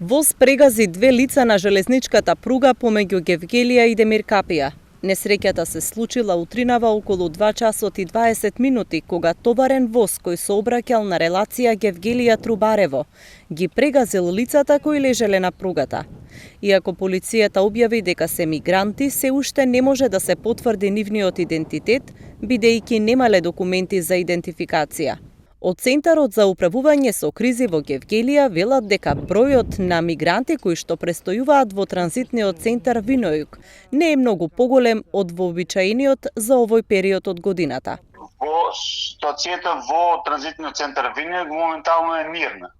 Воз прегази две лица на железничката пруга помеѓу Гевгелија и Демиркапија. Несреќата се случила утринава околу 2 часот и 20 минути, кога товарен воз кој се обраќал на релација Гевгелија-Трубарево ги прегазил лицата кои лежеле на пругата. Иако полицијата објави дека се мигранти, се уште не може да се потврди нивниот идентитет, бидејќи немале документи за идентификација. Од Центарот за управување со кризи во Гевгелија велат дека бројот на мигранти кои што престојуваат во транзитниот центар Винојук не е многу поголем од вообичаениот за овој период од годината. Ситуацијата во транзитниот центар Винојук моментално е мирна.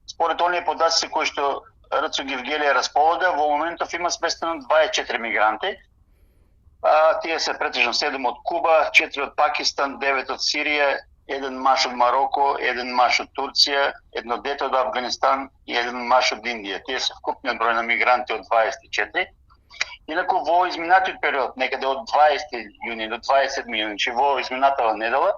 Според оние податоци кои што РЦУ Гевгелија располага, во моментов има сместено 24 мигранти. Тие се претежно 7 од Куба, 4 од Пакистан, 9 од Сирија, еден маж од Мароко, еден маж од Турција, едно дете од Афганистан и еден маж од Индија. Тие се вкупниот број на мигранти од 24. Инаку во изминатиот период, некаде од 20 јуни до 27 јуни, че во изминатава недела,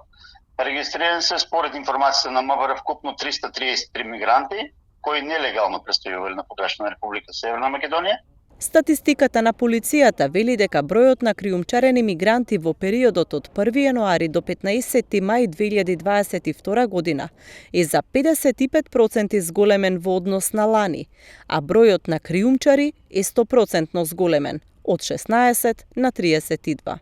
регистрирани се според информацијата на МВР вкупно 333 мигранти, кои нелегално престојувале на погрешна Република Северна Македонија. Статистиката на полицијата вели дека бројот на криумчарени мигранти во периодот од 1 јануари до 15 мај 2022 година е за 55% зголемен во однос на лани, а бројот на криумчари е 100% зголемен, од 16 на 32.